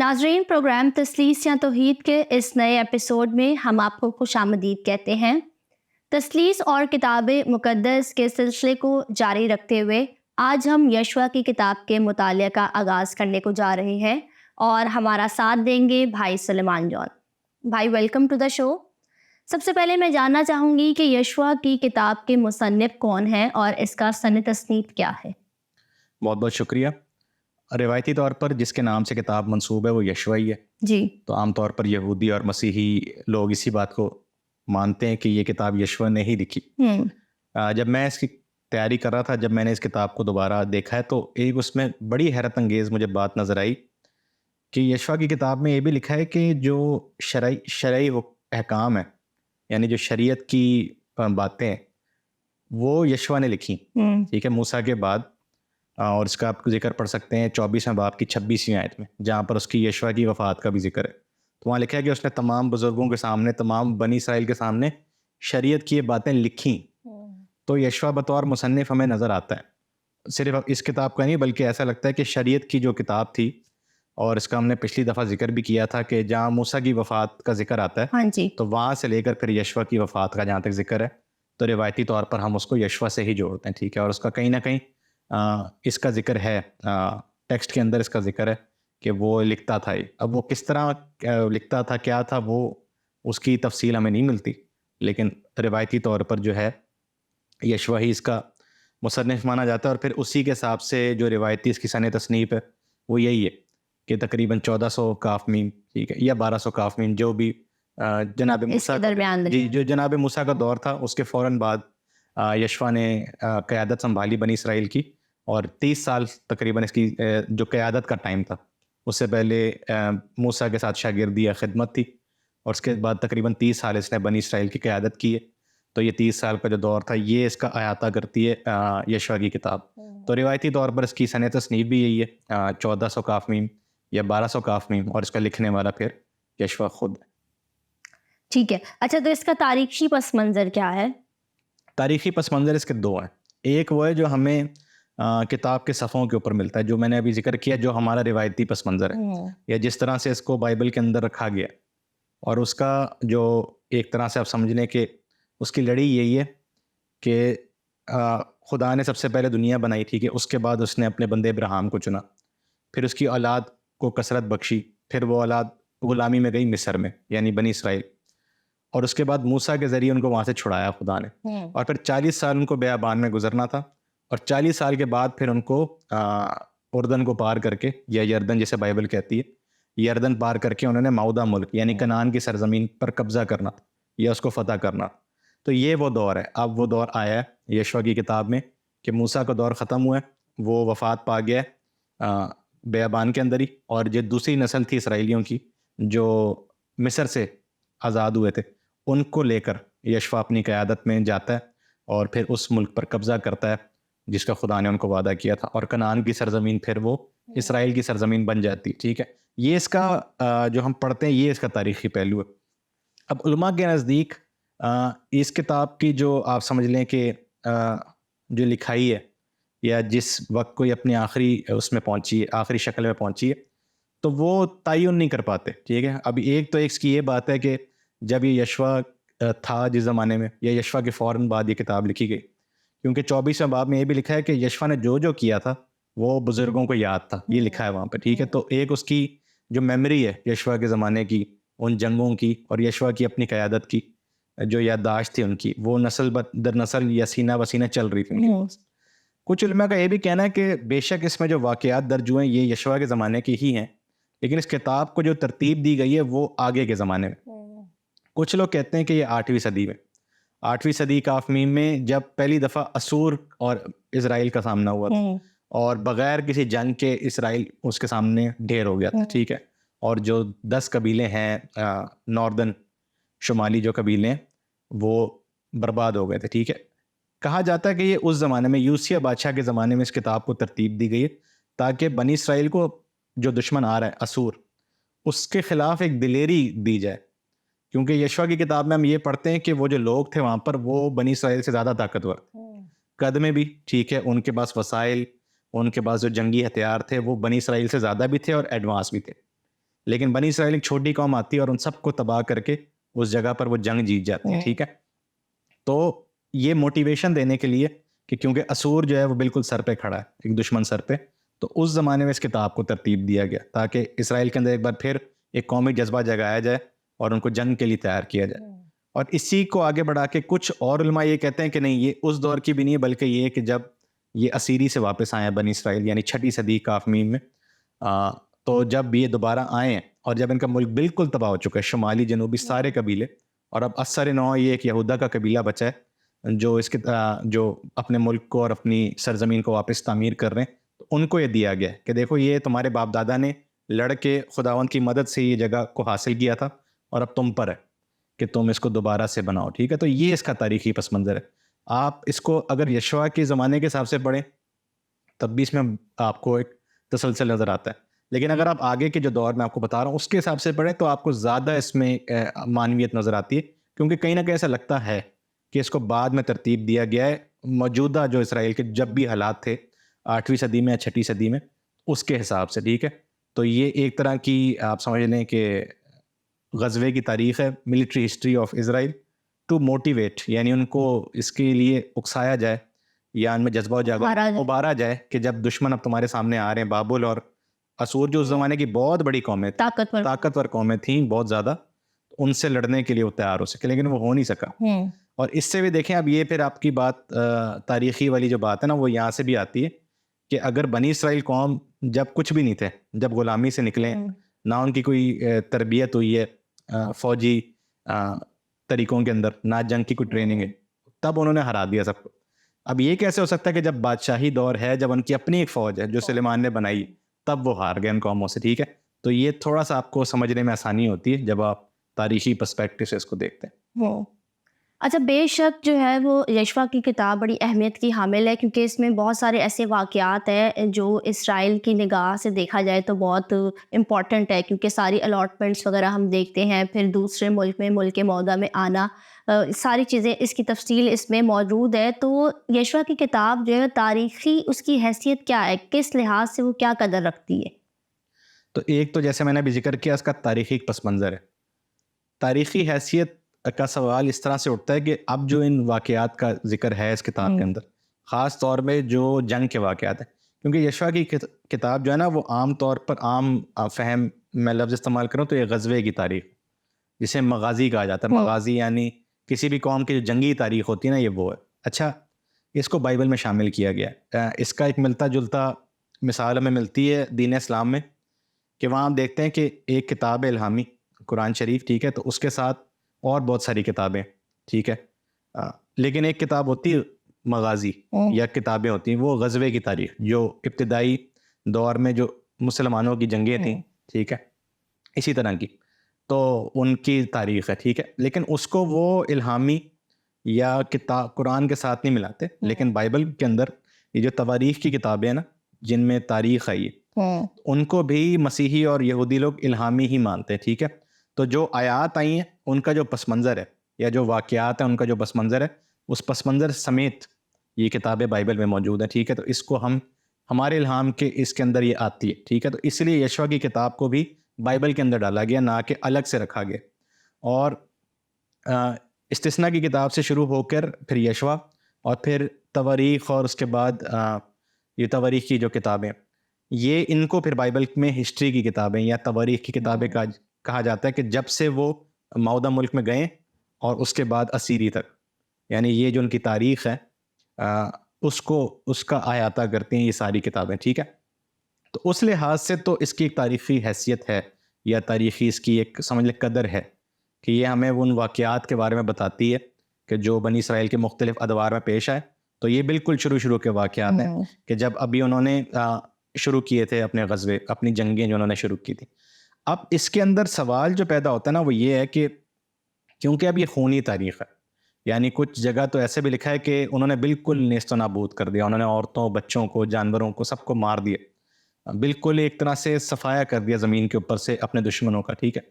ناظرین، پروگرام تثلیث یا توحید کے اس نئے ایپیسوڈ میں ہم آپ کو خوش آمدید کہتے ہیں۔ تثلیث اور کتاب مقدس کے سلسلے کو جاری رکھتے ہوئے آج ہم یشوع کی کتاب کے مطالعہ کا آغاز کرنے کو جا رہے ہیں اور ہمارا ساتھ دیں گے بھائی سلیمان جان۔ بھائی ویلکم ٹو دا شو۔ سب سے پہلے میں جاننا چاہوں گی کہ یشوع کی کتاب کے مصنف کون ہیں اور اس کا سن تصنیف کیا ہے؟ بہت بہت شکریہ۔ روایتی طور پر جس کے نام سے کتاب منسوب ہے وہ یشوع ہی ہے جی، تو عام طور پر یہودی اور مسیحی لوگ اسی بات کو مانتے ہیں کہ یہ کتاب یشوع نے ہی لکھی۔ جب میں اس کی تیاری کر رہا تھا، جب میں نے اس کتاب کو دوبارہ دیکھا ہے تو ایک اس میں بڑی حیرت انگیز مجھے بات نظر آئی کہ یشوع کی کتاب میں یہ بھی لکھا ہے کہ جو شرعی احکام ہیں، یعنی جو شریعت کی باتیں ہیں، وہ یشوع نے لکھی، ٹھیک ہے، موسیٰ کے بعد۔ اور اس کا آپ ذکر پڑھ سکتے ہیں 24ویں باب کی 26ویں آیت میں، جہاں پر اس کی یشوع کی وفات کا بھی ذکر ہے۔ تو وہاں لکھا ہے کہ اس نے تمام بزرگوں کے سامنے، تمام بنی اسرائیل کے سامنے شریعت کی یہ باتیں لکھیں۔ تو یشوع بطور مصنف ہمیں نظر آتا ہے، صرف اس کتاب کا نہیں بلکہ ایسا لگتا ہے کہ شریعت کی جو کتاب تھی، اور اس کا ہم نے پچھلی دفعہ ذکر بھی کیا تھا کہ جہاں موسیٰ کی وفات کا ذکر آتا ہے، ہاں جی، تو وہاں سے لے کر پھر یشوع کی وفات کا جہاں تک ذکر ہے تو روایتی طور پر ہم اس کو یشوع سے ہی جوڑتے ہیں، ٹھیک ہے۔ اور اس کا کہیں نہ کہیں اس کا ذکر ہے، ٹیکسٹ کے اندر اس کا ذکر ہے کہ وہ لکھتا تھا۔ اب وہ کس طرح لکھتا تھا، کیا تھا، وہ اس کی تفصیل ہمیں نہیں ملتی، لیکن روایتی طور پر جو ہے یشوع ہی اس کا مصنف مانا جاتا ہے۔ اور پھر اسی کے حساب سے جو روایتی اس کی سن تصنیف ہے وہ یہی ہے کہ تقریباً 1400 کاف میم، ٹھیک ہے، یا 1200 کاف میم، جو بھی جناب موسیٰ جی جو جناب موسیٰ کا دور تھا اس کے فوراً بعد یشوع نے قیادت سنبھالی بنی اسرائیل کی، اور 30 سال تقریباً اس کی جو قیادت کا ٹائم تھا، اس سے پہلے موسیٰ کے ساتھ شاگردی یا خدمت تھی، اور اس کے بعد تقریباً 30 سال اس نے بنی اسرائیل کی قیادت کی ہے۔ تو یہ 30 سال کا جو دور تھا یہ اس کا احاطہ کرتی ہے یشوع کی کتاب۔ تو روایتی طور پر اس کی سن تصنیف بھی یہی ہے، 1400 کاف میم یا 1200 کاف میم، اور اس کا لکھنے والا پھر یشوع خود ہے۔ ٹھیک ہے۔ اچھا، تو اس کا تاریخی پس منظر کیا ہے؟ تاریخی پس منظر اس کے دو ہیں۔ ایک وہ ہے جو ہمیں کتاب کے صفحوں کے اوپر ملتا ہے، جو میں نے ابھی ذکر کیا، جو ہمارا روایتی پس منظر ہے یا جس طرح سے اس کو بائبل کے اندر رکھا گیا، اور اس کا جو ایک طرح سے آپ سمجھ لیں کہ اس کی لڑی یہی ہے کہ خدا نے سب سے پہلے دنیا بنائی تھی، کہ اس کے بعد اس نے اپنے بندے ابراہیم کو چنا، پھر اس کی اولاد کو کثرت بخشی، پھر وہ اولاد غلامی میں گئی مصر میں یعنی بنی اسرائیل، اور اس کے بعد موسیٰ کے ذریعے ان کو وہاں سے چھڑایا خدا نے، اور پھر 40 سال ان کو بیابان میں گزرنا تھا، اور 40 سال کے بعد پھر ان کو اردن کو پار کر کے، یا یردن جسے بائبل کہتی ہے، یردن پار کر کے انہوں نے معودہ ملک یعنی کنعان کی سرزمین پر قبضہ کرنا یا اس کو فتح کرنا۔ تو یہ وہ دور ہے، اب وہ دور آیا ہے یشوع کی کتاب میں کہ موسیٰ کا دور ختم ہوا ہے، وہ وفات پا گیا ہے بیابان کے اندر ہی، اور جو دوسری نسل تھی اسرائیلیوں کی جو مصر سے آزاد ہوئے تھے، ان کو لے کر یشوع اپنی قیادت میں جاتا ہے اور پھر اس ملک پر قبضہ کرتا ہے جس کا خدا نے ان کو وعدہ کیا تھا، اور کنعان کی سرزمین پھر وہ اسرائیل کی سرزمین بن جاتی، ٹھیک ہے۔ یہ اس کا جو ہم پڑھتے ہیں یہ اس کا تاریخی پہلو ہے۔ اب علماء کے نزدیک اس کتاب کی جو آپ سمجھ لیں کہ جو لکھائی ہے یا جس وقت کو یہ اپنی آخری اس میں پہنچی ہے، آخری شکل میں پہنچی ہے، تو وہ تعین نہیں کر پاتے، ٹھیک ہے۔ اب ایک تو اس کی یہ بات ہے کہ جب یہ یشوع تھا جس زمانے میں، یا یشوع کے فوراً بعد یہ کتاب لکھی گئی، کیونکہ 24ویں باب میں یہ بھی لکھا ہے کہ یشوع نے جو جو کیا تھا وہ بزرگوں کو یاد تھا، یہ لکھا ہے وہاں پہ، ٹھیک ہے۔ تو ایک اس کی جو میموری ہے یشوع کے زمانے کی، ان جنگوں کی، اور یشوع کی اپنی قیادت کی جو یادداشت تھی ان کی، وہ نسل در نسل یا سینہ بسینہ چل رہی تھی۔ کچھ علماء کا یہ بھی کہنا ہے کہ بے شک اس میں جو واقعات درج ہوئے ہیں یہ یشوع کے زمانے کی ہی ہیں، لیکن اس کتاب کو جو ترتیب دی گئی ہے وہ آگے کے زمانے میں۔ کچھ لوگ کہتے ہیں کہ یہ 8ویں صدی میں، 8ویں صدی کاف میم میں، جب پہلی دفعہ اسور اور اسرائیل کا سامنا ہوا تھا، اور بغیر کسی جنگ کے اسرائیل اس کے سامنے ڈھیر ہو گیا تھا، ٹھیک ہے۔ اور جو 10 قبیلے ہیں ناردن، شمالی جو قبیلے ہیں، وہ برباد ہو گئے تھے، ٹھیک ہے۔ کہا جاتا ہے کہ یہ اس زمانے میں یوسیہ بادشاہ کے زمانے میں اس کتاب کو ترتیب دی گئی ہے تاکہ بنی اسرائیل کو جو دشمن آ رہا ہے اسور، اس کے خلاف ایک دلیری دی جائے، کیونکہ یشوع کی کتاب میں ہم یہ پڑھتے ہیں کہ وہ جو لوگ تھے وہاں پر وہ بنی اسرائیل سے زیادہ طاقتور قد میں بھی، ٹھیک ہے، ان کے پاس وسائل، ان کے پاس جو جنگی ہتھیار تھے وہ بنی اسرائیل سے زیادہ بھی تھے اور ایڈوانس بھی تھے۔ لیکن بنی اسرائیل ایک چھوٹی قوم آتی ہے اور ان سب کو تباہ کر کے اس جگہ پر وہ جنگ جیت جاتی ہے. ٹھیک ہے, تو یہ موٹیویشن دینے کے لیے کہ کیونکہ اسور جو ہے وہ بالکل سر پہ کھڑا ہے, ایک دشمن سر پہ, تو اس زمانے میں اس کتاب کو ترتیب دیا گیا تاکہ اسرائیل کے اندر ایک بار پھر ایک قومی جذبہ جگایا جائے اور ان کو جنگ کے لیے تیار کیا جائے. اور اسی کو آگے بڑھا کے کچھ اور علماء یہ کہتے ہیں کہ نہیں, یہ اس دور کی بھی نہیں ہے, بلکہ یہ کہ جب یہ اسیری سے واپس آئے ہیں بنی اسرائیل, یعنی 6 صدی کافمیم میں, تو جب یہ دوبارہ آئے ہیں اور جب ان کا ملک بالکل تباہ ہو چکا ہے, شمالی جنوبی سارے قبیلے, اور اب اثر نو یہ ایک یہودا کا قبیلہ بچا ہے جو اس کے جو اپنے ملک کو اور اپنی سرزمین کو واپس تعمیر کر رہے ہیں, تو ان کو یہ دیا گیا ہے کہ دیکھو یہ تمہارے باپ دادا نے لڑ کے خداوند کی مدد سے یہ جگہ کو حاصل کیا تھا اور اب تم پر ہے کہ تم اس کو دوبارہ سے بناؤ. ٹھیک ہے, تو یہ اس کا تاریخی پس منظر ہے. آپ اس کو اگر یشوع کے زمانے کے حساب سے پڑھیں تب بھی اس میں آپ کو ایک تسلسل نظر آتا ہے, لیکن اگر آپ آگے کے جو دور میں آپ کو بتا رہا ہوں اس کے حساب سے پڑھیں تو آپ کو زیادہ اس میں معنویت نظر آتی ہے, کیونکہ کہیں نہ کہیں ایسا لگتا ہے کہ اس کو بعد میں ترتیب دیا گیا ہے موجودہ جو اسرائیل کے جب بھی حالات تھے 8ویں صدی میں یا 6 صدی میں اس کے حساب سے. ٹھیک ہے, تو یہ ایک طرح کی آپ سمجھ لیں کہ غزوے کی تاریخ ہے, military history of Israel, to motivate, یعنی ان کو اس کے لیے اکسایا جائے یا ان میں جذبہ و جذبہ ابارا جائے کہ جب دشمن اب تمہارے سامنے آ رہے ہیں, بابل اور اسور جو اس زمانے کی بہت بڑی قومیں طاقتور قومیں تھیں بہت زیادہ, ان سے لڑنے کے لیے وہ تیار ہو سکے, لیکن وہ ہو نہیں سکا. اور اس سے بھی دیکھیں اب یہ پھر آپ کی بات تاریخی والی جو بات ہے نا وہ یہاں سے بھی آتی ہے کہ اگر بنی اسرائیل قوم جب کچھ بھی نہیں تھے, جب غلامی سے نکلے, نہ ان کی کوئی تربیت ہوئی ہے فوجی طریقوں کے اندر, نہ جنگ کی کوئی ٹریننگ ہے, تب انہوں نے ہرا دیا سب کو. اب یہ کیسے ہو سکتا ہے کہ جب بادشاہی دور ہے, جب ان کی اپنی ایک فوج ہے جو سلیمان نے بنائی, تب وہ ہار گئے ان قوموں سے. ٹھیک ہے, تو یہ تھوڑا سا آپ کو سمجھنے میں آسانی ہوتی ہے جب آپ تاریخی پرسپیکٹو سے اس کو دیکھتے ہیں. اچھا, بے شک جو ہے وہ یشوع کی کتاب بڑی اہمیت کی حامل ہے, کیونکہ اس میں بہت سارے ایسے واقعات ہیں جو اسرائیل کی نگاہ سے دیکھا جائے تو بہت امپورٹنٹ ہے, کیونکہ ساری الاٹمنٹس وغیرہ ہم دیکھتے ہیں, پھر دوسرے ملک میں ملک موعودہ میں آنا, ساری چیزیں اس کی تفصیل اس میں موجود ہے. تو یشوع کی کتاب جو ہے تاریخی اس کی حیثیت کیا ہے, کس لحاظ سے وہ کیا قدر رکھتی ہے؟ تو ایک تو جیسے میں نے ابھی ذکر کیا اس کا تاریخی پس منظر ہے. تاریخی حیثیت کا سوال اس طرح سے اٹھتا ہے کہ اب جو ان واقعات کا ذکر ہے اس کتاب کے اندر, خاص طور میں جو جنگ کے واقعات ہیں, کیونکہ یشوع کی کتاب جو ہے نا وہ عام طور پر عام فہم میں لفظ استعمال کروں تو یہ غزوے کی تاریخ, جسے مغازی کہا جاتا ہے. مغازی یعنی کسی بھی قوم کی جو جنگی تاریخ ہوتی ہے نا, یہ وہ ہے. اچھا, اس کو بائبل میں شامل کیا گیا ہے. اس کا ایک ملتا جلتا مثال ہمیں ملتی ہے دین اسلام میں, کہ وہاں ہم دیکھتے ہیں کہ ایک کتاب الہامی قرآن شریف, ٹھیک ہے, تو اس کے ساتھ اور بہت ساری کتابیں, ٹھیک ہے, لیکن ایک کتاب ہوتی ہے مغازی یا کتابیں ہوتی ہیں وہ غزوے کی تاریخ, جو ابتدائی دور میں جو مسلمانوں کی جنگیں تھیں, ٹھیک ہے, اسی طرح کی, تو ان کی تاریخ ہے. ٹھیک ہے, لیکن اس کو وہ الہامی یا کتاب قرآن کے ساتھ نہیں ملاتے, لیکن بائبل کے اندر یہ جو تواریخ کی کتابیں ہیں نا جن میں تاریخ آئی ہے, ان کو بھی مسیحی اور یہودی لوگ الہامی ہی مانتے ہیں. ٹھیک ہے, تو جو آیات آئی ہیں ان کا جو پس منظر ہے یا جو واقعات ہیں ان کا جو پس منظر ہے, اس پس منظر سمیت یہ کتابیں بائبل میں موجود ہیں. ٹھیک ہے, تو اس کو ہم ہمارے الہام کے اس کے اندر یہ آتی ہے. ٹھیک ہے, تو اس لیے یشوع کی کتاب کو بھی بائبل کے اندر ڈالا گیا, نہ کہ الگ سے رکھا گیا. اور استثنا کی کتاب سے شروع ہو کر پھر یشوع اور پھر تواریخ اور اس کے بعد یہ تواریخ کی جو کتابیں, یہ ان کو پھر بائبل میں ہسٹری کی کتابیں یا تواریخ کی کتابیں کہا جاتا ہے, کہ جب سے وہ معاہدہ ملک میں گئے اور اس کے بعد اسیری تک, یعنی یہ جو ان کی تاریخ ہے اس کا احاطہ کرتی ہیں یہ ساری کتابیں. ٹھیک ہے, تو اس لحاظ سے تو اس کی ایک تاریخی حیثیت ہے یا تاریخی اس کی ایک سمجھ لیں قدر ہے کہ یہ ہمیں ان واقعات کے بارے میں بتاتی ہے کہ جو بنی اسرائیل کے مختلف ادوار میں پیش آئے. تو یہ بالکل شروع کے واقعات ہیں کہ جب ابھی انہوں نے شروع کیے تھے اپنے غزوے, اپنی جنگیں جو انہوں نے شروع کی تھی. اب اس کے اندر سوال جو پیدا ہوتا ہے نا وہ یہ ہے کہ کیونکہ اب یہ خونی تاریخ ہے, یعنی کچھ جگہ تو ایسے بھی لکھا ہے کہ انہوں نے بالکل نیست و نابود کر دیا, انہوں نے عورتوں, بچوں کو, جانوروں کو, سب کو مار دیا, بالکل ایک طرح سے صفایا کر دیا زمین کے اوپر سے اپنے دشمنوں کا. ٹھیک ہے,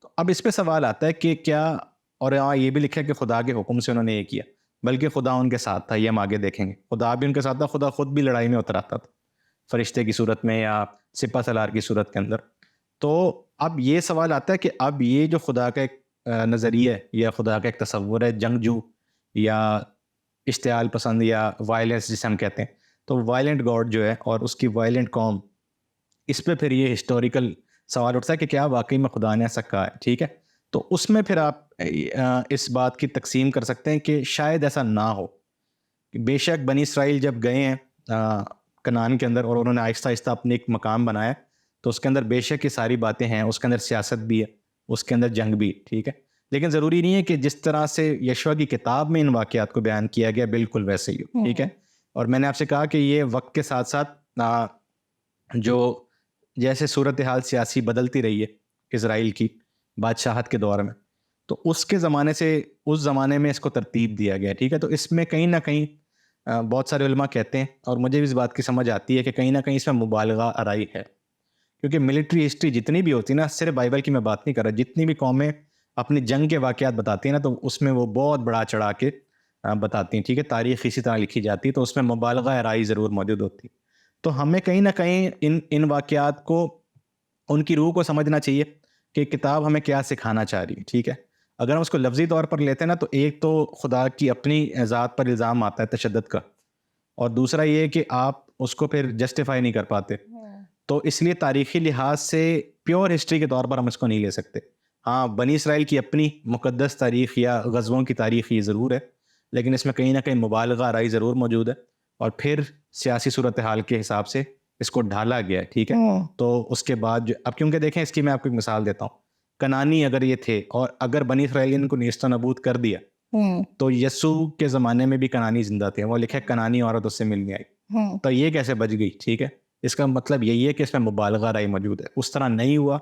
تو اب اس پہ سوال آتا ہے کہ کیا, اور یہاں یہ بھی لکھا ہے کہ خدا کے حکم سے انہوں نے یہ کیا, بلکہ خدا ان کے ساتھ تھا. یہ ہم آگے دیکھیں گے, خدا بھی ان کے ساتھ تھا, خدا خود بھی لڑائی میں اتر آتا تھا فرشتے کی صورت میں یا سپہ سالار کی صورت کے اندر. تو اب یہ سوال آتا ہے کہ اب یہ جو خدا کا ایک نظریہ ہے یا خدا کا ایک تصور ہے جنگجو یا اشتعال پسند یا وائلنس جسے ہم کہتے ہیں، تو وائلنٹ گاڈ جو ہے اور اس کی وائلنٹ قوم، اس پہ پھر یہ ہسٹوریکل سوال اٹھتا ہے کہ کیا واقعی میں خدا نے ایسا کہا ہے. ٹھیک ہے، تو اس میں پھر آپ اس بات کی تقسیم کر سکتے ہیں کہ شاید ایسا نہ ہو. بے شک بنی اسرائیل جب گئے ہیں کنعان کے اندر اور انہوں نے آہستہ آہستہ اپنے ایک مقام بنایا، تو اس کے اندر بے شک یہ ساری باتیں ہیں، اس کے اندر سیاست بھی ہے، اس کے اندر جنگ بھی. ٹھیک ہے، لیکن ضروری نہیں ہے کہ جس طرح سے یشوع کی کتاب میں ان واقعات کو بیان کیا گیا بالکل ویسے ہی ہو. ٹھیک ہے، اور میں نے آپ سے کہا کہ یہ وقت کے ساتھ ساتھ جو جیسے صورتحال سیاسی بدلتی رہی ہے اسرائیل کی بادشاہت کے دور میں، تو اس کے زمانے سے اس زمانے میں اس کو ترتیب دیا گیا. ٹھیک ہے، تو اس میں کہیں نہ کہیں بہت سارے علماء کہتے ہیں، اور مجھے بھی اس بات کی سمجھ آتی ہے کہ کہیں نہ کہیں اس میں مبالغہ آرائی ہے. کیونکہ ملٹری ہسٹری جتنی بھی ہوتی ہے نا، صرف بائبل کی میں بات نہیں کر رہا، جتنی بھی قومیں اپنی جنگ کے واقعات بتاتی ہیں نا، تو اس میں وہ بہت بڑا چڑھا کے بتاتی ہیں. ٹھیک ہے، تاریخ اسی طرح لکھی جاتی ہے، تو اس میں مبالغہ آرائی ضرور موجود ہوتی ہے. تو ہمیں کہیں نہ کہیں ان واقعات کو، ان کی روح کو سمجھنا چاہیے کہ کتاب ہمیں کیا سکھانا چاہ رہی ہے. ٹھیک ہے، اگر ہم اس کو لفظی طور پر لیتے ہیں نا، تو ایک تو خدا کی اپنی ذات پر الزام آتا ہے تشدد کا، اور دوسرا یہ کہ آپ اس کو پھر جسٹیفائی نہیں کر پاتے. تو اس لیے تاریخی لحاظ سے پیور ہسٹری کے طور پر ہم اس کو نہیں لے سکتے. ہاں، بنی اسرائیل کی اپنی مقدس تاریخ یا غزووں کی تاریخ یہ ضرور ہے، لیکن اس میں کہیں نہ کہیں مبالغہ آرائی ضرور موجود ہے، اور پھر سیاسی صورتحال کے حساب سے اس کو ڈھالا گیا ہے. ٹھیک ہے، تو اس کے بعد اب کیونکہ دیکھیں، اس کی میں آپ کو ایک مثال دیتا ہوں. کنانی اگر یہ تھے اور اگر بنی اسرائیل ان کو نیست و نابود کر دیا، تو یسوع کے زمانے میں بھی کنانی زندہ تھے، وہ لکھے کنانی عورت اس سے ملنے آئی، تو یہ کیسے بچ گئی؟ ٹھیک ہے، اس کا مطلب یہی ہے کہ اس میں مبالغہ آرائی موجود ہے. اس طرح نہیں ہوا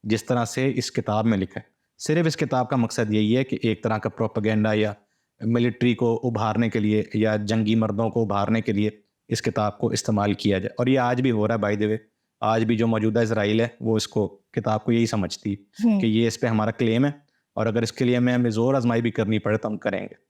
جس طرح سے اس کتاب میں لکھا ہے. صرف اس کتاب کا مقصد یہی ہے کہ ایک طرح کا پروپیگنڈا یا ملٹری کو ابھارنے کے لیے یا جنگی مردوں کو ابھارنے کے لیے اس کتاب کو استعمال کیا جائے. اور یہ آج بھی ہو رہا ہے. بائی دی وے، آج بھی جو موجودہ اسرائیل ہے وہ اس کو کتاب کو یہی سمجھتی ہے کہ یہ اس پہ ہمارا کلیم ہے، اور اگر اس کے لیے ہمیں زور آزمائی بھی کرنی پڑے تو ہم کریں گے.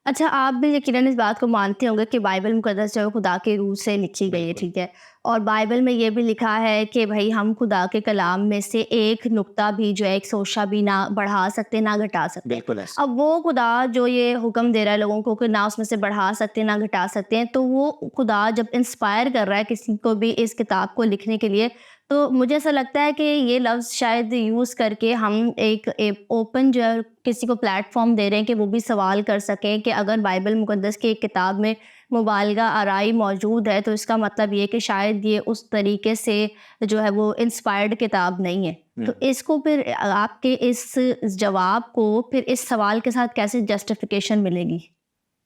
اچھا، آپ بھی یقیناً اس بات کو مانتے ہوں گے کہ بائبل مقدس جو ہے خدا کے روح سے لکھی گئی ہے. ٹھیک ہے، اور بائبل میں یہ بھی لکھا ہے کہ بھائی ہم خدا کے کلام میں سے ایک نقطہ بھی جو ہے، ایک سوچا بھی نہ بڑھا سکتے نہ گھٹا سکتے. بالکل ایسا. اب وہ خدا جو یہ حکم دے رہا ہے لوگوں کو کہ نہ اس میں سے بڑھا سکتے نہ گھٹا سکتے ہیں، تو وہ خدا جب انسپائر کر رہا ہے کسی کو بھی اس کتاب کو لکھنے کے لیے، تو مجھے ایسا لگتا ہے کہ یہ لفظ شاید یوز کر کے ہم ایک اوپن جو ہے کسی کو پلیٹ فارم دے رہے ہیں کہ وہ بھی سوال کر سکیں کہ اگر بائبل مقدس کی ایک کتاب میں مبالغہ آرائی موجود ہے، تو اس کا مطلب یہ کہ شاید یہ اس طریقے سے جو ہے وہ انسپائرڈ کتاب نہیں ہے. تو اس کو پھر آپ کے اس جواب کو پھر اس سوال کے ساتھ کیسے جسٹیفیکیشن ملے گی؟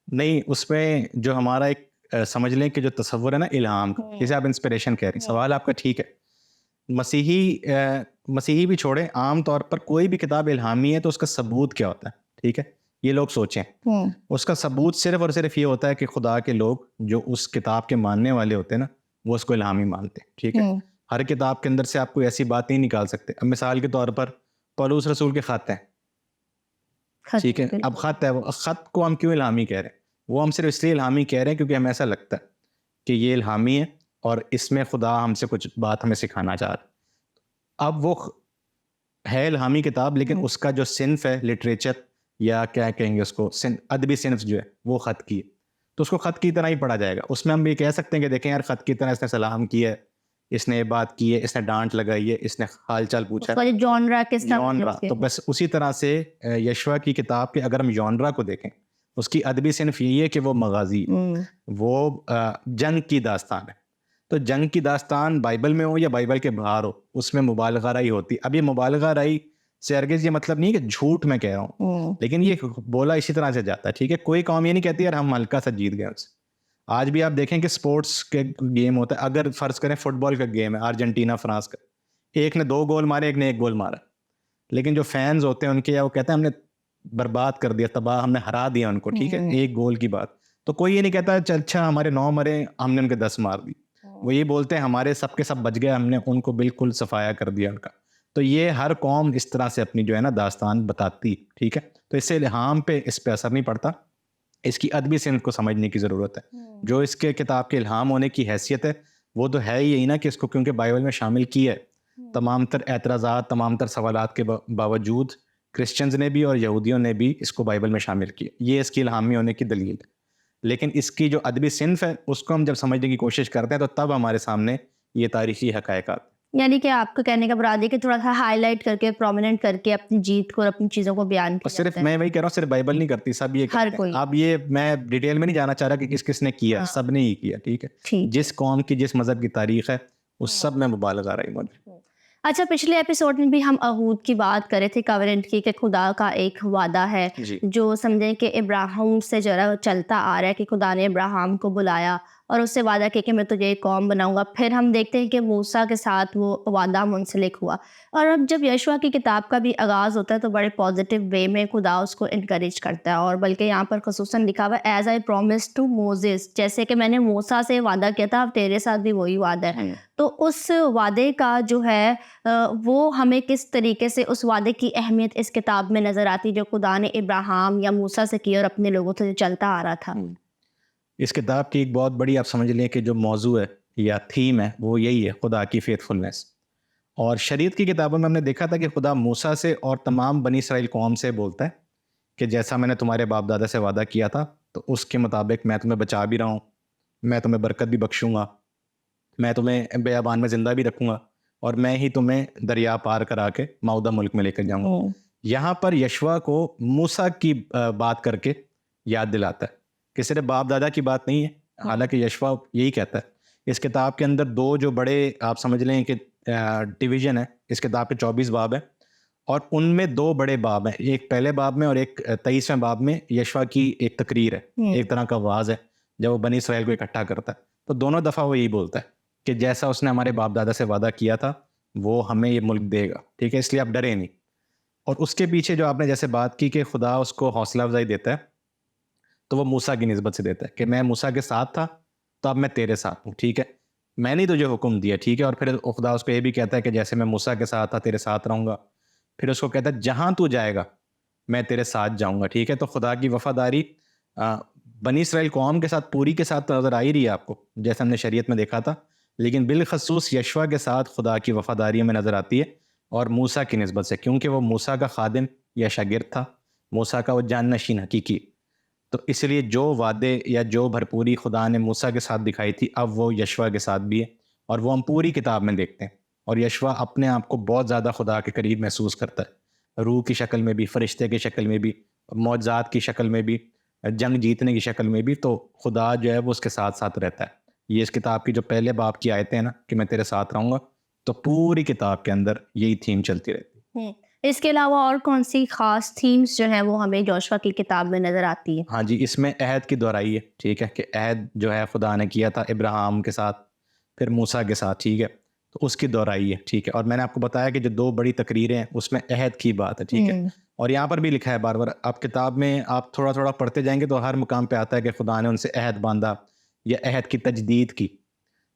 نہیں، اس میں جو ہمارا ایک سمجھ لیں کہ جو تصور ہے نا الہام کا، جسے آپ انسپریشن کہہ رہے ہیں، سوال آپ کا ٹھیک ہے. مسیحی بھی چھوڑیں، عام طور پر کوئی بھی کتاب الہامی ہے تو اس کا ثبوت کیا ہوتا ہے؟ ٹھیک ہے، یہ لوگ سوچیں. اس کا ثبوت صرف اور صرف یہ ہوتا ہے کہ خدا کے لوگ جو اس کتاب کے ماننے والے ہوتے ہیں نا، وہ اس کو الہامی مانتے ہیں. ٹھیک ہے، ہر کتاب کے اندر سے آپ کوئی ایسی بات نہیں نکال سکتے. اب مثال کے طور پر پولس رسول کے خط ہیں. ٹھیک ہے، اب خط ہے، وہ خط کو ہم کیوں الہامی کہہ رہے ہیں؟ وہ ہم صرف اس لیے الہامی کہہ رہے ہیں کیونکہ ہمیں ایسا لگتا ہے کہ یہ الہامی ہے اور اس میں خدا ہم سے کچھ بات ہمیں سکھانا چاہ رہا ہے. اب وہ ہے الہامی کتاب، لیکن اس کا جو صنف ہے لٹریچر یا کیا کہیں گے اس کو، ادبی صنف جو ہے وہ خط کی ہے، تو اس کو خط کی طرح ہی پڑھا جائے گا. اس میں ہم یہ کہہ سکتے ہیں کہ دیکھیں یار، خط کی طرح اس نے سلام کیا ہے، اس نے بات کی ہے، اس نے ڈانٹ لگائی ہے، اس نے حال چال پوچھا. جانرا تو بس اسی طرح سے یشوع کی کتاب کے اگر ہم جانرا کو دیکھیں، اس کی ادبی صنف یہی ہے کہ وہ مغازی، وہ جنگ کی داستان ہے. تو جنگ کی داستان بائبل میں ہو یا بائبل کے باہر ہو، اس میں مبالغہ آرائی ہوتی. اب یہ مبالغہ آرائی سے ہرگز یہ مطلب نہیں کہ جھوٹ میں کہہ رہا ہوں، لیکن یہ بولا اسی طرح سے جاتا ہے. ٹھیک ہے، کوئی قوم یہ نہیں کہتی یار ہم ہلکا سا جیت گئے اس. آج بھی آپ دیکھیں کہ سپورٹس کے گیم ہوتا ہے، اگر فرض کریں فٹ بال کا گیم ہے، ارجنٹینا فرانس کا، ایک نے 2 گول مارے، ایک نے 1 گول مارا، لیکن جو فینز ہوتے ہیں ان کے، وہ کہتے ہیں ہم نے برباد کر دیا، تباہ، ہم نے ہرا دیا ان کو. ٹھیک ہے، 1 گول کی بات. تو کوئی یہ نہیں کہتا اچھا ہمارے 9 مرے، ہم نے ان کے 10 مار دی. وہ یہ بولتے ہیں ہمارے سب کے سب بچ گئے، ہم نے ان کو بالکل صفایا کر دیا ان کا. تو یہ ہر قوم اس طرح سے اپنی جو ہے نا داستان بتاتی. ٹھیک ہے، تو اس سے الہام پہ اس پہ اثر نہیں پڑتا. اس کی ادبی صنف کو سمجھنے کی ضرورت ہے. جو اس کے کتاب کے الہام ہونے کی حیثیت ہے وہ تو ہے ہی نا کہ اس کو کیونکہ بائبل میں شامل کیا ہے. تمام تر اعتراضات، تمام تر سوالات کے باوجود کرسچنز نے بھی اور یہودیوں نے بھی اس کو بائبل میں شامل کیا. یہ اس کی الہامی ہونے کی دلیل ہے. لیکن اس کی جو ادبی صنف ہے اس کو ہم جب سمجھنے کی کوشش کرتے ہیں تو تب ہمارے سامنے یہ تاریخی حقائق آتے ہیں. یعنی کہ آپ کو کہنے کا مراد ہے کہ تھوڑا سا ہائی لائٹ کر کے پرومیننٹ کر کے اپنی جیت کو اور اپنی چیزوں کو بیان اور صرف میں وہی کہہ رہا ہوں، صرف بائبل نہیں کرتی، سب یہ ہر کرتے کوئی. ہیں. اب یہ میں ڈیٹیل میں نہیں جانا چاہ رہا کہ کس کس نے کیا، سب نے ہی کیا. ٹھیک ہے، جس قوم کی جس مذہب کی تاریخ ہے اس سب میں مبالغہ آ رہی ہے. اچھا، پچھلے ایپیسوڈ میں بھی ہم عہود کی بات کرے تھے، کورنٹ کی، کہ خدا کا ایک وعدہ ہے جو سمجھیں کہ ابراہیم سے جو ہے چلتا آ رہا ہے، کہ خدا نے ابراہیم کو بلایا اور اس سے وعدہ کیا کہ میں تجھے ایک قوم بناؤں گا. پھر ہم دیکھتے ہیں کہ موسیٰ کے ساتھ وہ وعدہ منسلک ہوا. اور اب جب یشوع کی کتاب کا بھی آغاز ہوتا ہے تو بڑے پازیٹیو وے میں خدا اس کو انکریج کرتا ہے، اور بلکہ یہاں پر خصوصاً لکھا ہوا ہے as I promise to Moses, جیسے کہ میں نے موسیٰ سے وعدہ کیا تھا، اب تیرے ساتھ بھی وہی وعدہ ہے. تو اس وعدے کا جو ہے وہ ہمیں کس طریقے سے اس وعدے کی اہمیت اس کتاب میں نظر آتی جو خدا نے ابراہیم یا موسیٰ سے کی اور اپنے لوگوں سے چلتا آ رہا تھا. اس کتاب کی ایک بہت بڑی آپ سمجھ لیں کہ جو موضوع ہے یا تھیم ہے وہ یہی ہے، خدا کی فیتھفلنس. اور شریعت کی کتابوں میں ہم نے دیکھا تھا کہ خدا موسیٰ سے اور تمام بنی اسرائیل قوم سے بولتا ہے کہ جیسا میں نے تمہارے باپ دادا سے وعدہ کیا تھا تو اس کے مطابق میں تمہیں بچا بھی رہا ہوں، میں تمہیں برکت بھی بخشوں گا، میں تمہیں بیابان میں زندہ بھی رکھوں گا، اور میں ہی تمہیں دریا پار کرا کے معدہ ملک میں لے کر جاؤں گا. یہاں پر یشوع کو موسیٰ کی بات کر کے یاد دلاتا ہے کہ صرف باپ دادا کی بات نہیں ہے. حالانکہ یشوع یہی کہتا ہے. اس کتاب کے اندر دو جو بڑے آپ سمجھ لیں کہ ڈویژن ہے، اس کتاب کے 24 باب ہیں اور ان میں دو بڑے باب ہیں، ایک پہلے باب میں اور ایک 23ویں باب میں یشوع کی ایک تقریر ہے، ایک طرح کا وعظ ہے جب وہ بنی اسرائیل کو اکٹھا کرتا ہے. تو دونوں دفعہ وہ یہی بولتا ہے کہ جیسا اس نے ہمارے باپ دادا سے وعدہ کیا تھا وہ ہمیں یہ ملک دے گا. ٹھیک ہے، اس لیے آپ ڈرے نہیں. اور اس کے پیچھے جو آپ نے جیسے بات کی کہ خدا اس کو حوصلہ افزائی دیتا ہے تو وہ موسیٰ کی نسبت سے دیتا ہے کہ میں موسیٰ کے ساتھ تھا تو اب میں تیرے ساتھ ہوں. ٹھیک ہے، میں نے تجھے حکم دیا. ٹھیک ہے، اور پھر خدا اس کو یہ بھی کہتا ہے کہ جیسے میں موسیٰ کے ساتھ تھا تیرے ساتھ رہوں گا. پھر اس کو کہتا ہے جہاں تو جائے گا میں تیرے ساتھ جاؤں گا. ٹھیک ہے، تو خدا کی وفاداری بنی اسرائیل قوم کے ساتھ پوری کے ساتھ نظر آ ہی رہی ہے آپ کو جیسے ہم نے شریعت میں دیکھا تھا، لیکن بالخصوص یشوع کے ساتھ خدا کی وفاداری میں نظر آتی ہے اور موسیٰ کی نسبت سے، کیونکہ وہ موسیٰ کا خادم یا شاگرد تھا، موسیٰ کا وہ جانشین حقیقی. تو اس لیے جو وعدے یا جو بھرپوری خدا نے موسیٰ کے ساتھ دکھائی تھی اب وہ یشوع کے ساتھ بھی ہے، اور وہ ہم پوری کتاب میں دیکھتے ہیں. اور یشوع اپنے آپ کو بہت زیادہ خدا کے قریب محسوس کرتا ہے، روح کی شکل میں بھی، فرشتے کی شکل میں بھی، معجزات کی شکل میں بھی، جنگ جیتنے کی شکل میں بھی. تو خدا جو ہے وہ اس کے ساتھ ساتھ رہتا ہے. یہ اس کتاب کی جو پہلے باب کی آیتیں ہیں نا کہ میں تیرے ساتھ رہوں گا، تو پوری کتاب کے اندر یہی تھیم چلتی رہتی ہے. اس کے علاوہ اور کون سی خاص تھیمز جو ہیں وہ ہمیں یشوع کی کتاب میں نظر آتی ہے؟ ہاں جی، اس میں عہد کی دہرائی ہے. ٹھیک ہے، کہ عہد جو ہے خدا نے کیا تھا ابراہیم کے ساتھ، پھر موسیٰ کے ساتھ. ٹھیک ہے، تو اس کی دہرائی ہے. ٹھیک ہے، اور میں نے آپ کو بتایا کہ جو دو بڑی تقریریں ہیں اس میں عہد کی بات ہے. ٹھیک ہے، اور یہاں پر بھی لکھا ہے بار بار، آپ کتاب میں آپ تھوڑا تھوڑا پڑھتے جائیں گے تو ہر مقام پہ آتا ہے کہ خدا نے ان سے عہد باندھا یا عہد کی تجدید کی.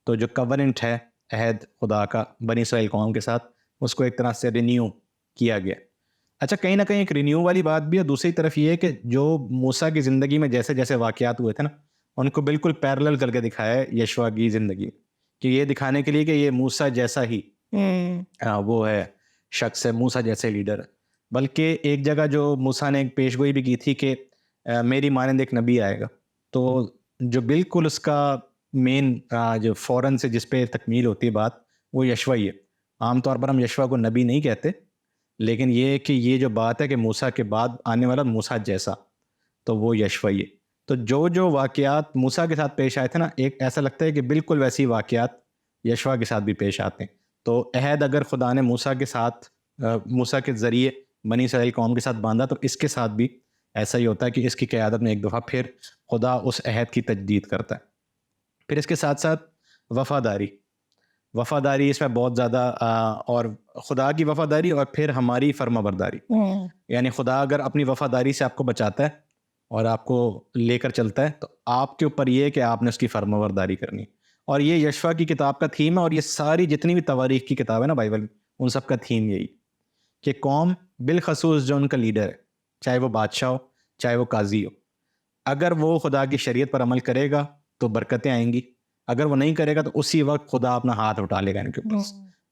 تو جو کورنٹ ہے عہد خدا کا بنی اسرائیل قوم کے ساتھ، اس کو ایک طرح سے رینیو کیا گیا. اچھا، کہیں نہ کہیں ایک رینیو والی بات بھی ہے. دوسری طرف یہ ہے کہ جو موسیٰ کی زندگی میں جیسے جیسے واقعات ہوئے تھے نا ان کو بالکل پیرلل کر کے دکھایا ہے یشوع کی زندگی، کہ یہ دکھانے کے لیے کہ یہ موسیٰ جیسا ہی وہ ہے، شخص ہے، موسیٰ جیسے لیڈر. بلکہ ایک جگہ جو موسیٰ نے ایک پیش گوئی بھی کی تھی کہ میری مانند ایک نبی آئے گا، تو جو بالکل اس کا مین جو فوراً سے جس پہ تکمیل ہوتی ہے بات وہ یشوع ہی ہے. عام طور پر ہم یشوع کو نبی نہیں کہتے، لیکن یہ کہ یہ جو بات ہے کہ موسیٰ کے بعد آنے والا موسیٰ جیسا، تو وہ یشوع ہی ہے. تو جو واقعات موسیٰ کے ساتھ پیش آئے تھے نا، ایک ایسا لگتا ہے کہ بالکل ویسی واقعات یشوع کے ساتھ بھی پیش آتے ہیں. تو عہد اگر خدا نے موسیٰ کے ساتھ موسیٰ کے ذریعے بنی اسرائیل قوم کے ساتھ باندھا، تو اس کے ساتھ بھی ایسا ہی ہوتا ہے کہ اس کی قیادت میں ایک دفعہ پھر خدا اس عہد کی تجدید کرتا ہے. پھر اس کے ساتھ ساتھ وفاداری اس میں بہت زیادہ، اور خدا کی وفاداری اور پھر ہماری فرما برداری. یعنی خدا اگر اپنی وفاداری سے آپ کو بچاتا ہے اور آپ کو لے کر چلتا ہے تو آپ کے اوپر یہ ہے کہ آپ نے اس کی فرما برداری کرنی. اور یہ یشوع کی کتاب کا تھیم ہے، اور یہ ساری جتنی بھی تواریخ کی کتاب ہے نا بائبل میں، ان سب کا تھیم یہی کہ قوم بالخصوص جو ان کا لیڈر ہے، چاہے وہ بادشاہ ہو چاہے وہ قاضی ہو، اگر وہ خدا کی شریعت پر عمل کرے گا تو برکتیں آئیں گی، اگر وہ نہیں کرے گا تو اسی وقت خدا اپنا ہاتھ اٹھا لے گا ان کے اوپر.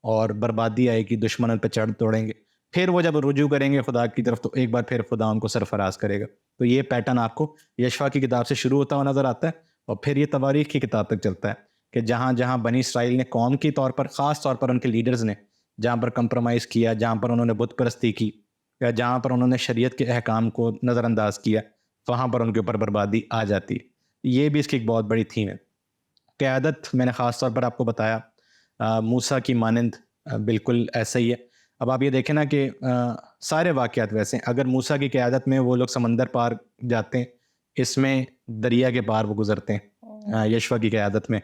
اور بربادی آئے گی, دشمن ان پہ چڑھ توڑیں گے. پھر وہ جب رجوع کریں گے خدا کی طرف تو ایک بار پھر خدا ان کو سرفراز کرے گا. تو یہ پیٹرن آپ کو یشوا کی کتاب سے شروع ہوتا ہوا نظر آتا ہے, اور پھر یہ تواریخ کی کتاب تک چلتا ہے کہ جہاں جہاں بنی اسرائیل نے قوم کی طور پر, خاص طور پر ان کے لیڈرز نے جہاں پر کمپرومائز کیا, جہاں پر انہوں نے بت پرستی کی, یا جہاں پر انہوں نے شریعت کے احکام کو نظر انداز کیا, وہاں پر ان کے اوپر بربادی آ جاتی ہے. یہ بھی اس کی ایک بہت بڑی تھیم ہے. قیادت میں نے خاص طور پر آپ کو بتایا موسیٰ کی مانند بالکل ایسا ہی ہے. اب آپ یہ دیکھیں نا کہ سارے واقعات ویسے ہیں. اگر موسیٰ کی قیادت میں وہ لوگ سمندر پار جاتے ہیں, اس میں دریا کے پار وہ گزرتے ہیں. یشوا کی قیادت میں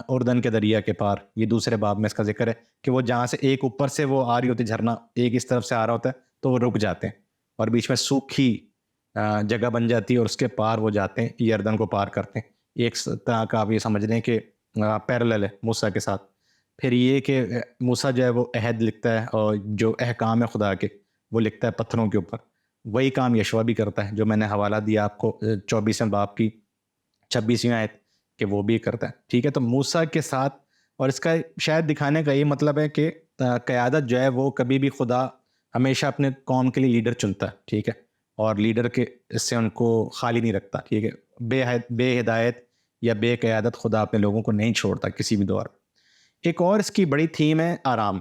اردن کے دریا کے پار, یہ دوسرے باب میں اس کا ذکر ہے کہ وہ جہاں سے ایک اوپر سے وہ آ رہی ہوتی جھرنا, ایک اس طرف سے آ رہا ہوتا ہے تو وہ رک جاتے ہیں, اور بیچ میں سوکھی جگہ بن جاتی ہے, اور اس کے پار وہ جاتے ہیں, یردن کو پار کرتے ہیں. ایک طرح کا آپ یہ سمجھ لیں کہ پیرلل ہے موسیٰ کے ساتھ. پھر یہ کہ موسیٰ جو ہے وہ عہد لکھتا ہے, اور جو احکام ہے خدا کے وہ لکھتا ہے پتھروں کے اوپر. وہی کام یشوا بھی کرتا ہے, جو میں نے حوالہ دیا آپ کو 24ویں باب کی 26ویں آیت, کہ وہ بھی کرتا ہے. ٹھیک ہے, تو موسیٰ کے ساتھ, اور اس کا شاید دکھانے کا یہ مطلب ہے کہ قیادت جو ہے وہ کبھی بھی خدا ہمیشہ اپنے قوم کے لیے لیڈر چنتا ہے. ٹھیک ہے, اور لیڈر کے اس سے ان کو خالی نہیں رکھتا. ٹھیک ہے, بے ہدایت یا بے قیادت خدا اپنے لوگوں کو نہیں چھوڑتا کسی بھی دور. ایک اور اس کی بڑی تھیم ہے آرام.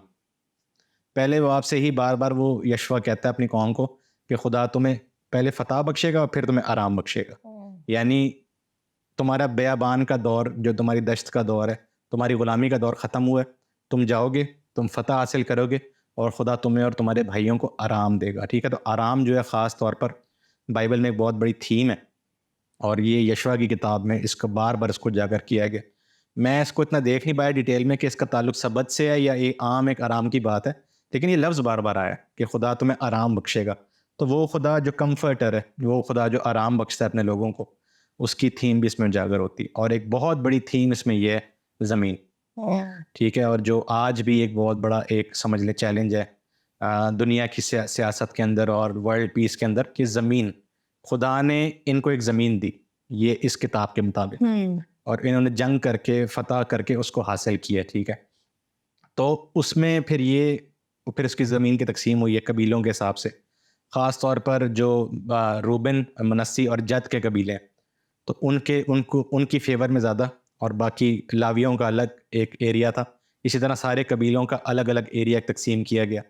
پہلے باب سے ہی بار بار وہ یشوا کہتا ہے اپنی قوم کو کہ خدا تمہیں پہلے فتح بخشے گا اور پھر تمہیں آرام بخشے گا. یعنی تمہارا بیابان کا دور, جو تمہاری دشت کا دور ہے, تمہاری غلامی کا دور ختم ہوا ہے. تم جاؤ گے, تم فتح حاصل کرو گے, اور خدا تمہیں اور تمہارے بھائیوں کو آرام دے گا. ٹھیک ہے, تو آرام جو ہے خاص طور پر بائبل میں ایک بہت بڑی تھیم ہے, اور یہ یشوا کی کتاب میں اس کو بار بار اس کو اجاگر کیا گیا. میں اس کو اتنا دیکھ نہیں پایا ڈیٹیل میں کہ اس کا تعلق سبت سے ہے یا یہ عام ایک آرام کی بات ہے, لیکن یہ لفظ بار بار آیا کہ خدا تمہیں آرام بخشے گا. تو وہ خدا جو کمفرٹر ہے, وہ خدا جو آرام بخشتا ہے اپنے لوگوں کو, اس کی تھیم بھی اس میں اجاگر ہوتی ہے. اور ایک بہت بڑی تھیم اس میں یہ ہے زمین. ٹھیک ہے, اور جو آج بھی ایک بہت بڑا ایک سمجھ لیں چیلنج ہے دنیا کی سیاست کے اندر اور ورلڈ پیس کے اندر, کہ زمین, خدا نے ان کو ایک زمین دی یہ اس کتاب کے مطابق, اور انہوں نے جنگ کر کے فتح کر کے اس کو حاصل کیا. ٹھیک ہے, تو اس میں پھر اس کی زمین کی تقسیم ہوئی ہے قبیلوں کے حساب سے. خاص طور پر جو روبن, منسی اور جد کے قبیلے ہیں, تو ان کی فیور میں زیادہ, اور باقی لاویوں کا الگ ایک ایریا تھا. اسی طرح سارے قبیلوں کا الگ الگ ایریا تقسیم کیا گیا.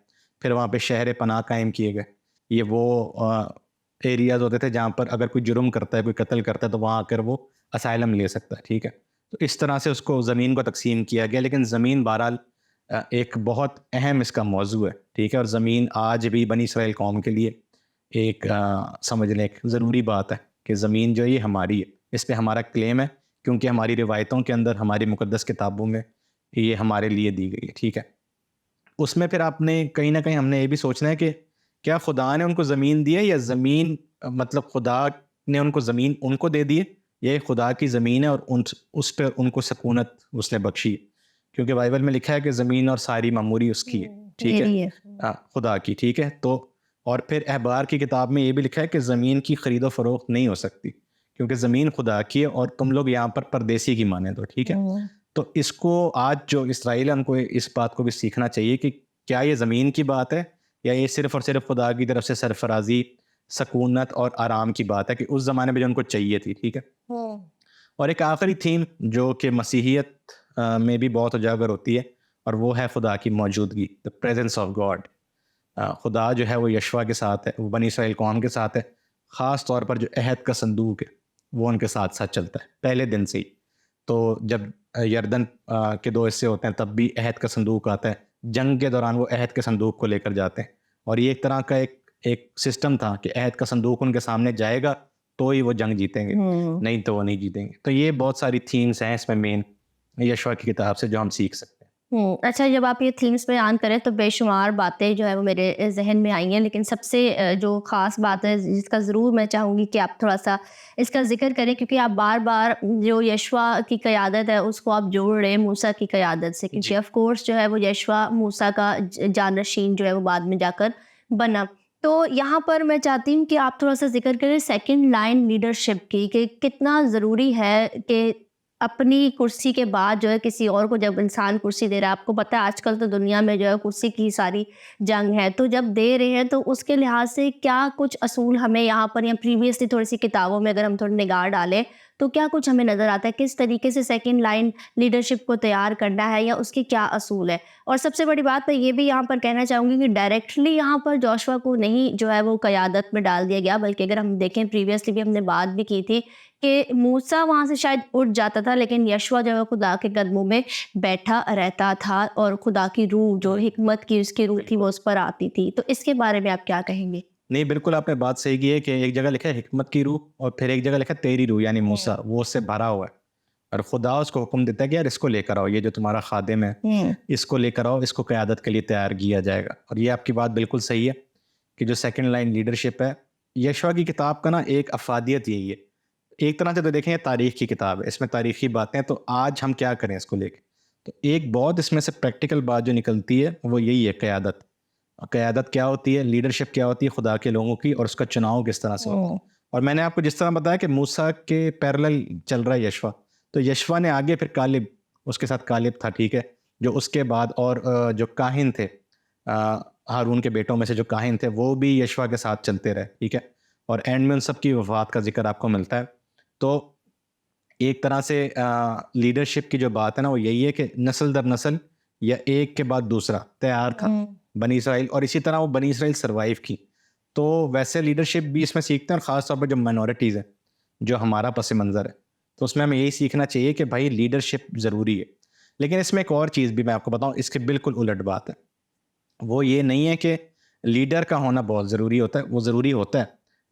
پھر وہاں پہ شہر پناہ قائم کیے گئے. یہ وہ ایریاز ہوتے تھے جہاں پر اگر کوئی جرم کرتا ہے, کوئی قتل کرتا ہے, تو وہاں آ کر وہ اسائلم لے سکتا ہے. ٹھیک ہے, تو اس طرح سے اس کو زمین کو تقسیم کیا گیا. لیکن زمین بہرحال ایک بہت اہم اس کا موضوع ہے. ٹھیک ہے, اور زمین آج بھی بنی اسرائیل قوم کے لیے ایک سمجھ لیں ایک ضروری بات ہے کہ زمین جو یہ ہماری ہے, اس پہ ہمارا کلیم ہے, کیونکہ ہماری روایتوں کے اندر, ہماری مقدس کتابوں میں یہ ہمارے لیے دی گئی ہے. ٹھیک ہے, اس میں پھر آپ نے کہیں نہ کہیں ہم نے یہ بھی سوچنا ہے کہ کیا خدا نے ان کو زمین دی ہے, یا زمین مطلب خدا نے ان کو زمین ان کو دے دی ہے, یہ خدا کی زمین ہے اور اس پہ ان کو سکونت اس نے بخشی ہے. کیونکہ بائبل میں لکھا ہے کہ زمین اور ساری معموری اس کی ہے. ٹھیک ہے, خدا کی. ٹھیک ہے, تو اور پھر احبار کی کتاب میں یہ بھی لکھا ہے کہ زمین کی خرید و فروخت نہیں ہو سکتی, کیونکہ زمین خدا کی ہے اور تم لوگ یہاں پر پردیسی کی مانیں تو. ٹھیک ہے, تو اس کو آج جو اسرائیل ہے ان کو اس بات کو بھی سیکھنا چاہیے کہ کیا یہ زمین کی بات ہے, یا یہ صرف اور صرف خدا کی طرف سے سرفرازی, سکونت اور آرام کی بات ہے کہ اس زمانے میں جو ان کو چاہیے تھی. ٹھیک ہے, اور ایک آخری تھیم جو کہ مسیحیت میں بھی بہت اجاگر ہوتی ہے, اور وہ ہے خدا کی موجودگی, the presence of God. خدا جو ہے وہ یشوا کے ساتھ ہے, وہ بنی اسرائیل قوم کے ساتھ ہے. خاص طور پر جو عہد کا صندوق ہے وہ ان کے ساتھ ساتھ چلتا ہے پہلے دن سے ہی. تو جب یردن کے 2 حصے ہوتے ہیں تب بھی عہد کا صندوق آتا ہے. جنگ کے دوران وہ عہد کے صندوق کو لے کر جاتے ہیں, اور یہ ایک طرح کا ایک سسٹم تھا کہ عہد کا صندوق ان کے سامنے جائے گا تو ہی وہ جنگ جیتیں گے, نہیں تو وہ نہیں جیتیں گے. تو یہ بہت ساری تھیمز ہیں اس میں مین یشوا کی کتاب سے جو ہم سیکھ سکتے ہیں. اچھا, جب آپ یہ تھیمز بیان کریں تو بے شمار باتیں جو ہے وہ میرے ذہن میں آئی ہیں, لیکن سب سے جو خاص بات ہے جس کا ضرور میں چاہوں گی کہ آپ تھوڑا سا اس کا ذکر کریں, کیونکہ آپ بار بار جو یشوا کی قیادت ہے اس کو آپ جوڑ رہے ہیں موسیٰ کی قیادت سے, کیونکہ آف کورس جو ہے وہ یشوا موسیٰ کا جانشین جو ہے وہ بعد میں جا کر بنا. تو یہاں پر میں چاہتی ہوں کہ آپ تھوڑا سا ذکر کریں سیکنڈ لائن لیڈرشپ کی, کہ کتنا ضروری ہے کہ اپنی کرسی کے بعد جو ہے کسی اور کو جب انسان کرسی دے رہا ہے، آپ کو پتہ ہے آج کل تو دنیا میں جو ہے کرسی کی ساری جنگ ہے، تو جب دے رہے ہیں تو اس کے لحاظ سے کیا کچھ اصول ہمیں یہاں پر یا پریویسلی تھوڑی سی کتابوں میں اگر ہم تھوڑی نگاہ ڈالیں تو کیا کچھ ہمیں نظر آتا ہے کس طریقے سے سیکنڈ لائن لیڈرشپ کو تیار کرنا ہے یا اس کے کیا اصول ہے؟ اور سب سے بڑی بات میں یہ بھی یہاں پر کہنا چاہوں گی کہ ڈائریکٹلی یہاں پر جوشوا کو نہیں جو ہے وہ قیادت میں ڈال دیا گیا، بلکہ اگر ہم دیکھیں پریویسلی بھی ہم نے بات بھی کی تھی کہ موسیٰ وہاں سے شاید اٹھ جاتا تھا لیکن یشوا جو ہے خدا کے قدموں میں بیٹھا رہتا تھا اور خدا کی روح جو حکمت کی اس کی روح تھی وہ اس پر آتی تھی. تو اس کے بارے میں آپ کیا کہیں گے؟ نہیں بالکل آپ نے بات صحیح کی ہے کہ ایک جگہ لکھا ہے حکمت کی روح اور پھر ایک جگہ لکھا ہے تیری روح یعنی موسیٰ، وہ اس سے بھرا ہوا ہے اور خدا اس کو حکم دیتا ہے کہ یار اس کو لے کر آؤ، یہ جو تمہارا خادم ہے اس کو لے کر آؤ، اس کو قیادت کے لیے تیار کیا جائے گا. اور یہ آپ کی بات بالکل صحیح ہے کہ جو سیکنڈ لائن لیڈرشپ ہے یشوا کی کتاب کا نا ایک افادیت یہی ہے. ایک طرح سے تو دیکھیں یہ تاریخ کی کتاب ہے، اس میں تاریخی باتیں ہیں، تو آج ہم کیا کریں اس کو لے کے. تو ایک بہت اس میں سے پریکٹیکل بات جو نکلتی ہے وہ یہی ہے قیادت. قیادت کیا ہوتی ہے، لیڈرشپ کیا ہوتی ہے خدا کے لوگوں کی، اور اس کا چناؤ کس طرح سے ہوتا ہے. اور میں نے آپ کو جس طرح بتایا کہ موسیٰ کے پیرلل چل رہا ہے یشوا، تو یشوا نے آگے پھر کالب، اس کے ساتھ کالب تھا، ٹھیک ہے، جو اس کے بعد اور جو کاہن تھے ہارون کے بیٹوں میں سے جو کاہن تھے وہ بھی یشوا کے ساتھ چلتے رہے، ٹھیک ہے، اور اینڈ میں ان سب کی وفات کا ذکر آپ کو ملتا ہے. تو ایک طرح سے لیڈرشپ کی جو بات ہے نا وہ یہی ہے کہ نسل در نسل یا ایک کے بعد دوسرا تیار تھا بنی اسرائیل، اور اسی طرح وہ بنی اسرائیل سروائیو کی. تو ویسے لیڈرشپ بھی اس میں سیکھتے ہیں، اور خاص طور پر جو مائنورٹیز ہیں جو ہمارا پس منظر ہے، تو اس میں ہمیں یہی سیکھنا چاہیے کہ بھائی لیڈرشپ ضروری ہے. لیکن اس میں ایک اور چیز بھی میں آپ کو بتاؤں، اس کے بالکل الٹ بات ہے. وہ یہ نہیں ہے کہ لیڈر کا ہونا بہت ضروری ہوتا ہے، وہ ضروری ہوتا ہے،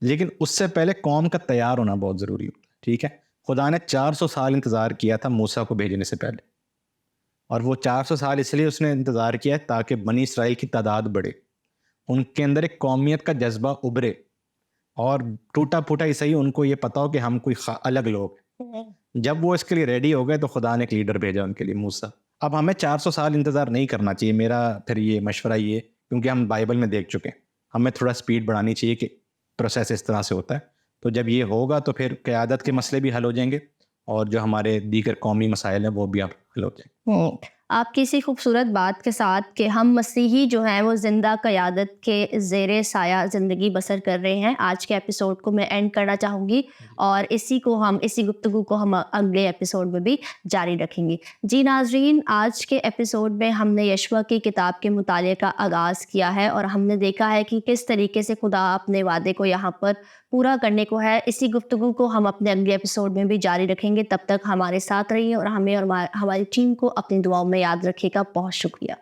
لیکن اس سے پہلے قوم کا تیار ہونا بہت ضروری ہوتا ہے. ٹھیک ہے، خدا نے 400 سال انتظار کیا تھا موسیٰ کو بھیجنے سے پہلے، اور وہ 400 سال اس لیے اس نے انتظار کیا ہے تاکہ بنی اسرائیل کی تعداد بڑھے، ان کے اندر ایک قومیت کا جذبہ ابھرے، اور ٹوٹا پھوٹا ہی صحیح ان کو یہ پتا ہو کہ ہم کوئی الگ لوگ ہیں. جب وہ اس کے لیے ریڈی ہو گئے تو خدا نے ایک لیڈر بھیجا ان کے لیے، موسیٰ. اب ہمیں 400 سال انتظار نہیں کرنا چاہیے، میرا پھر یہ مشورہ یہ ہے، کیونکہ ہم بائبل میں دیکھ چکے ہیں، ہمیں تھوڑا سپیڈ بڑھانی چاہیے کہ پروسیس اس طرح سے ہوتا ہے. تو جب یہ ہوگا تو پھر قیادت کے مسئلے بھی حل ہو جائیں گے، اور جو ہمارے دیگر قومی مسائل ہیں وہ بھی حل ہو جائیں گے. آپ کی اسی خوبصورت بات کے ساتھ کہ ہم مسیحی جو ہیں وہ زندہ قیادت کے زیر سایہ زندگی بسر کر رہے ہیں، آج کے ایپیسوڈ کو میں اینڈ کرنا چاہوں گی، اور اسی گفتگو کو ہم اگلے ایپیسوڈ میں بھی جاری رکھیں گے. جی ناظرین، آج کے ایپیسوڈ میں ہم نے یشوا کی کتاب کے مطالعے کا آغاز کیا ہے، اور ہم نے دیکھا ہے کہ کس طریقے سے خدا اپنے وعدے کو یہاں پر پورا کرنے کو ہے. اسی گفتگو کو ہم اپنے اگلے ایپیسوڈ میں بھی جاری رکھیں گے. تب تک ہمارے ساتھ رہیے اور ہمیں اور ہماری ٹیم کو اپنی دعاؤں میں یاد رکھیے گا. بہت شکریہ.